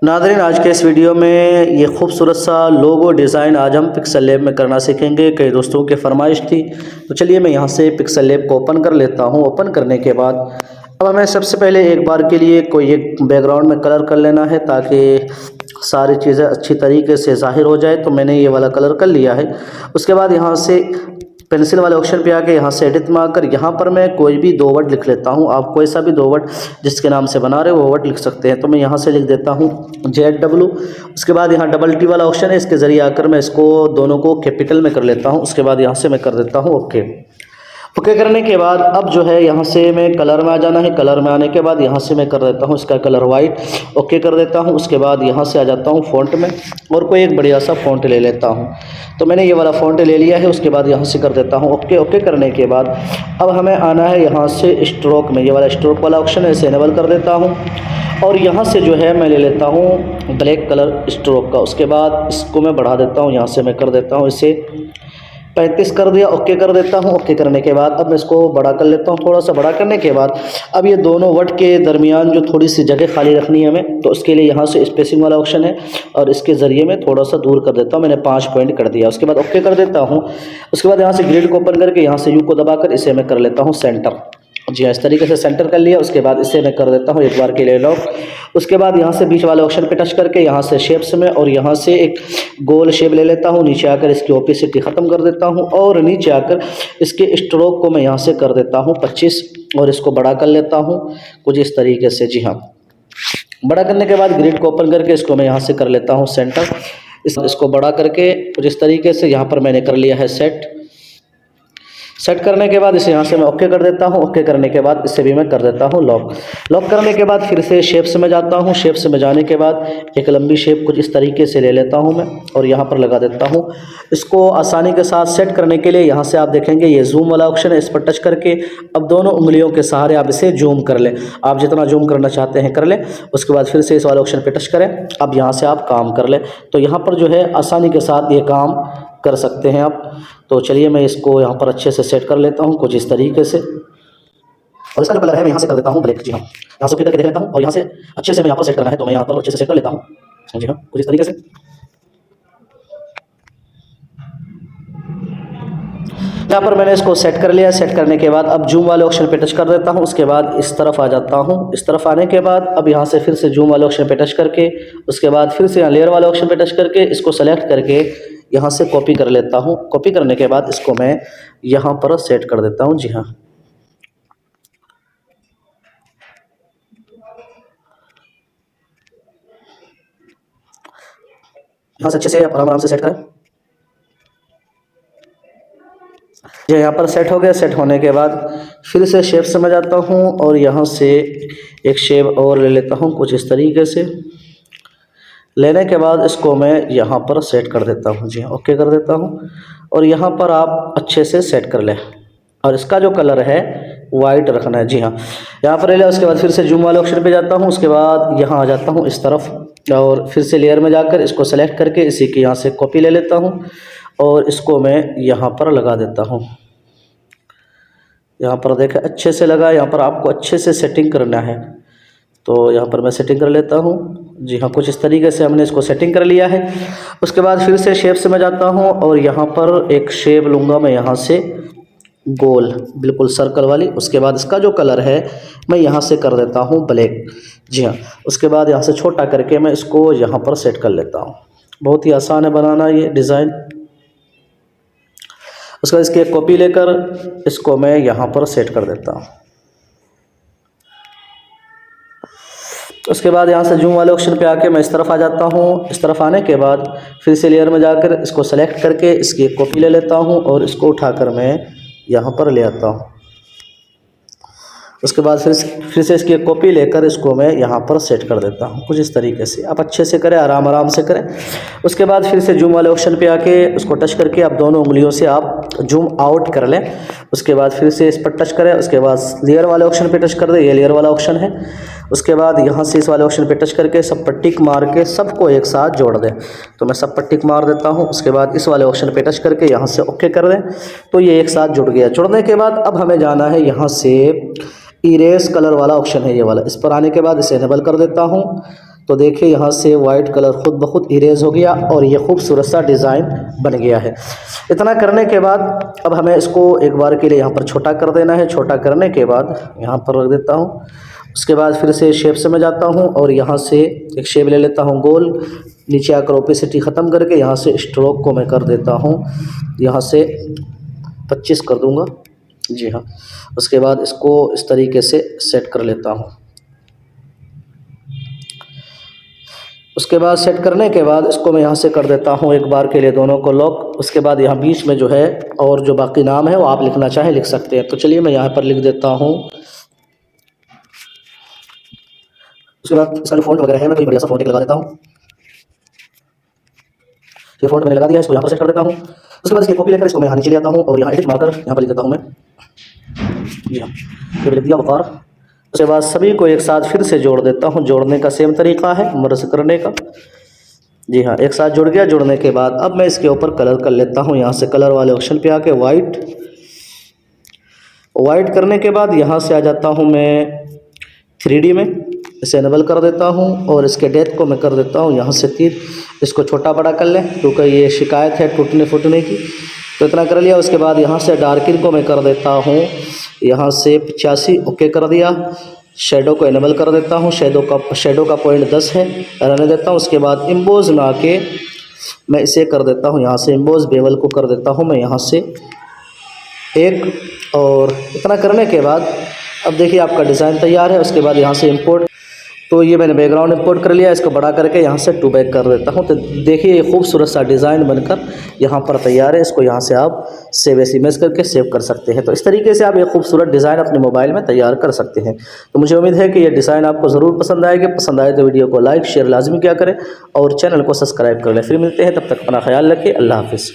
नाज़रीन, आज के इस वीडियो में ये खूबसूरत सा लोगो डिज़ाइन आज हम पिक्सल लैब में करना सीखेंगे। कई दोस्तों की फरमाइश थी, तो चलिए मैं यहाँ से पिक्सल लैब को ओपन कर लेता हूँ। ओपन करने के बाद अब हमें सबसे पहले एक बार के लिए कोई एक बैकग्राउंड में कलर कर लेना है ताकि सारी चीज़ें अच्छी तरीके से ज़ाहिर हो जाए। तो मैंने ये वाला कलर कर लिया है। उसके बाद यहाँ से पेंसिल वाले ऑप्शन पे आके यहाँ से एडिट में आकर यहाँ पर मैं कोई भी दो वर्ड लिख लेता हूँ। आप कोई सा भी दो वर्ड जिसके नाम से बना रहे हो वो वर्ड लिख सकते हैं। तो मैं यहाँ से लिख देता हूँ ZW। उसके बाद यहाँ डबल टी वाला ऑप्शन है, इसके ज़रिए आकर मैं इसको दोनों को कैपिटल में कर लेता हूँ। उसके बाद यहाँ से मैं कर देता हूँ ओके। ओके करने के बाद अब जो है यहाँ से मैं कलर में आ जाना है। कलर में आने के बाद यहाँ से मैं कर देता हूँ इसका कलर वाइट। ओके कर देता हूँ। उसके बाद यहाँ से आ जाता हूँ फ़ॉन्ट में और कोई एक बढ़िया सा फ़ॉन्ट ले लेता हूँ। तो मैंने ये वाला फ़ॉन्ट ले लिया है। उसके बाद यहाँ से कर देता हूँ ओके। ओके करने के बाद अब हमें आना है यहाँ से स्ट्रोक में, ये वाला स्ट्रोक वाला ऑप्शन है, इसे इनेबल कर देता हूँ। और यहाँ से जो है मैं ले लेता हूँ ब्लैक कलर स्ट्रोक का। उसके बाद इसको मैं बढ़ा देता हूँ, यहाँ से मैं कर देता हूँ इसे 35 कर दिया। ओके कर देता हूँ। ओके करने के बाद अब मैं इसको बड़ा कर लेता हूँ। थोड़ा सा बड़ा करने के बाद अब ये दोनों वर्ड के दरमियान जो थोड़ी सी जगह खाली रखनी है हमें, तो उसके लिए यहाँ से स्पेसिंग वाला ऑप्शन है और इसके ज़रिए मैं थोड़ा सा दूर कर देता हूँ। मैंने 5 पॉइंट कर दिया। उसके बाद ओके कर देता हूँ। उसके बाद यहाँ से ग्रिड को ओपन करके यहाँ से यू को दबाकर इसे मैं कर लेता हूँ सेंटर। जी हाँ, इस तरीके से सेंटर कर लिया। उसके बाद इसे मैं कर देता हूँ एक बार के लिए लॉक। उसके बाद यहाँ से बीच वाले ऑप्शन पे टच करके यहाँ से शेप्स में और यहाँ से एक गोल शेप ले लेता हूँ। नीचे आकर इसकी ओपेसिटी ख़त्म कर देता हूँ और नीचे आकर इसके स्ट्रोक को मैं यहाँ से कर देता हूँ 25 और इसको बड़ा कर लेता हूँ कुछ इस तरीके से। जी हाँ, बड़ा करने के बाद ग्रिड को ओपन करके इसको मैं यहाँ से कर लेता हूँ सेंटर। इसको बड़ा करके कुछ इस तरीके से यहाँ पर मैंने कर लिया है सेट करने के बाद इसे यहाँ से मैं ओके कर देता हूँ। ओके करने के बाद इसे भी मैं कर देता हूँ लॉक। लॉक करने के बाद फिर से शेप्स में जाता हूँ। शेप्स में जाने के बाद एक लंबी शेप कुछ इस तरीके से ले लेता हूँ मैं और यहाँ पर लगा देता हूँ। इसको आसानी के साथ सेट करने के लिए यहाँ से आप देखेंगे ये जूम वाला ऑप्शन है, इस पर टच करके अब दोनों उंगलियों के सहारे आप इसे जूम कर लें। आप जितना जूम करना चाहते हैं कर लें। उसके बाद फिर से इस वाले ऑप्शन पर टच करें। अब यहाँ से आप काम कर लें। तो यहाँ पर जो है आसानी के साथ ये काम कर सकते हैं आप। तो चलिए मैं इसको यहाँ पर अच्छे से सेट कर लेता हूँ कुछ इस तरीके से। और इसका जो कलर है मैं यहाँ से कर देता हूँ ब्लैक। जी हाँ, यहाँ से करके देख लेता हूँ और यहाँ से अच्छे से मैं यहाँ पर सेट करना है तो मैं यहाँ पर अच्छे से सेट कर लेता हूँ। जी हाँ, कुछ इस तरीके से। यहाँ पर मैंने इसको सेट कर लिया। सेट करने के बाद अब जूम वाले ऑप्शन पे टच कर देता हूँ। उसके बाद इस तरफ आ जाता हूँ। इस तरफ आने के बाद अब यहाँ से फिर से जूम वाले ऑप्शन पे टच करके उसके बाद फिर से यहाँ लेयर वाले ऑप्शन पे टच करके इसको सेलेक्ट करके यहाँ से कॉपी कर लेता हूँ। कॉपी करने के बाद इसको मैं यहाँ पर सेट कर देता हूँ। जी हाँ, यहाँ से अच्छे से आराम से सेट करें। जो यहाँ पर सेट हो गया। सेट होने के बाद फिर से शेप्स में जाता हूँ और यहाँ से एक शेप और ले लेता हूँ कुछ इस तरीके से। लेने के बाद इसको मैं यहाँ पर सेट कर देता हूँ। जी ओके कर देता हूँ और यहाँ पर आप अच्छे से सेट कर लें और इसका जो कलर है वाइट रखना है। जी हाँ, यहाँ पर ले लिया। उसके बाद फिर से जूम वाले ऑप्शन पे जाता हूँ। उसके बाद यहाँ आ जाता हूँ इस तरफ और फिर से लेयर में जाकर इसको सेलेक्ट करके इसी की यहाँ से कॉपी ले लेता हूँ और इसको मैं यहाँ पर लगा देता हूँ। यहाँ पर देखें अच्छे से लगा। यहाँ पर आपको अच्छे से सेटिंग करना है तो यहाँ पर मैं सेटिंग कर लेता हूँ। जी हाँ, कुछ इस तरीके से हमने इसको सेटिंग कर लिया है। उसके बाद फिर से शेप्स में जाता हूँ और यहाँ पर एक शेप लूँगा मैं यहाँ से गोल बिल्कुल सर्कल वाली। उसके बाद इसका जो कलर है मैं यहाँ से कर देता हूँ ब्लैक। जी हाँ, उसके बाद यहाँ से छोटा करके मैं इसको यहाँ पर सेट कर लेता हूँ। बहुत ही आसान है बनाना ये डिज़ाइन। उसके बाद इसकी एक कॉपी लेकर इसको मैं यहाँ पर सेट कर देता हूँ। उसके बाद यहाँ से जूम वाले ऑप्शन पे आके मैं इस तरफ आ जाता हूँ। इस तरफ आने के बाद फिर से लेयर में जाकर इसको सेलेक्ट करके इसकी एक कॉपी ले लेता हूँ और इसको उठाकर मैं यहाँ पर ले आता हूँ। उसके बाद फिर से इसकी एक कॉपी लेकर इसको मैं यहाँ पर सेट कर देता हूँ कुछ इस तरीके से। आप अच्छे से करें, आराम से करें। उसके बाद फिर से जूम वाले ऑप्शन पे आके उसको टच करके आप दोनों उंगलियों से आप जूम आउट कर लें। उसके बाद फिर से इस पर टच करें। उसके बाद लेयर वाले ऑप्शन पे टच कर दें, ये लेयर वाला ऑप्शन है। उसके बाद यहाँ से इस वाले ऑप्शन पे टच करके सब पर टिक मार के सबको एक साथ जोड़ दें। तो मैं सब पर टिक मार देता हूँ। उसके बाद इस वाले ऑप्शन पे टच करके यहाँ से ओके कर दें तो ये एक साथ जुड़ गया। जुड़ने के बाद अब हमें जाना है यहाँ से इरेज कलर वाला ऑप्शन है ये वाला। इस पर आने के बाद इसे इनेबल कर देता हूँ। तो देखिए यहाँ से वाइट कलर खुद ब खुद इरेज हो गया और ये खूबसूरत सा डिज़ाइन बन गया है। इतना करने के बाद अब हमें इसको एक बार के लिए यहाँ पर छोटा कर देना है। छोटा करने के बाद यहाँ पर रख देता हूँ। उसके बाद फिर से शेप से मैं जाता हूँ और यहाँ से एक शेप ले लेता हूँ गोल। नीचे आकर ओपेसिटी ख़त्म करके यहाँ से स्ट्रोक को मैं कर देता हूँ, यहाँ से 25 कर दूँगा। जी हाँ, उसके बाद इसको इस तरीके से सेट कर लेता हूँ। उसके बाद सेट करने के बाद इसको मैं यहाँ से कर देता हूँ एक बार के लिए दोनों को लॉक। उसके बाद यहाँ बीच में जो है और जो बाकी नाम है वो आप लिखना चाहें लिख सकते हैं। तो चलिए मैं यहाँ पर लिख देता हूँ। उसके बाद इसका जो फ़ॉन्ट वगैरह है मैं कोई बढ़िया सा फ़ॉन्ट लगा देता हूँ। ये फ़ॉन्ट मैंने लगा दिया, इसको यहाँ पर सेट कर देता हूँ। उसके बाद इसकी कॉपी लेकर इसको मैं यहाँ नीचे ले आता हूँ और यहाँ एडिट मारकर यहाँ पर लिख देता हूँ मैं। जी हाँ, ये लिख दिया वक़ार। उसके बाद सभी को एक साथ फिर से जोड़ देता हूँ। जोड़ने का सेम तरीका है मर्ज करने का। जी हाँ, एक साथ जुड़ गया। जुड़ने के बाद अब मैं इसके ऊपर कलर कर लेता हूँ। यहाँ से कलर वाले ऑप्शन पे आके वाइट करने के बाद यहाँ से आ जाता हूँ मैं 3D में, इसे इनेबल कर देता हूँ और इसके डेप्थ को मैं कर देता हूँ यहाँ से 3। इसको छोटा बड़ा कर लें क्योंकि ये शिकायत है टूटने फूटने की। तो इतना कर लिया। उसके बाद यहाँ से डार्किंग को मैं कर देता हूँ यहाँ से 85, ओके कर दिया। शेडो को इनेबल कर देता हूँ। शेडो का पॉइंट 10 है, रहने देता हूँ। उसके बाद एम्बोज ना के मैं इसे कर देता हूँ यहाँ से एम्बोज बेवल को कर देता हूँ मैं यहाँ से 1। और इतना करने के बाद अब देखिए आपका डिज़ाइन तैयार है। उसके बाद यहाँ से इंपोर्ट, तो ये मैंने बैकग्राउंड इंपोर्ट कर लिया। इसको बड़ा करके यहाँ से 2 बैक कर देता हूँ। तो देखिए ये खूबसूरत सा डिज़ाइन बनकर यहाँ पर तैयार है। इसको यहाँ से आप सेव एस इमेज करके सेव कर सकते हैं। तो इस तरीके से आप ये खूबसूरत डिज़ाइन अपने मोबाइल में तैयार कर सकते हैं। तो मुझे उम्मीद है कि ये डिज़ाइन आपको ज़रूर पसंद आएगी। पसंद आए तो वीडियो को लाइक शेयर लाजमी किया करें और चैनल को सब्सक्राइब कर लें। फिर मिलते हैं, तब तक अपना ख्याल रखें। अल्लाह हाफ़िज़।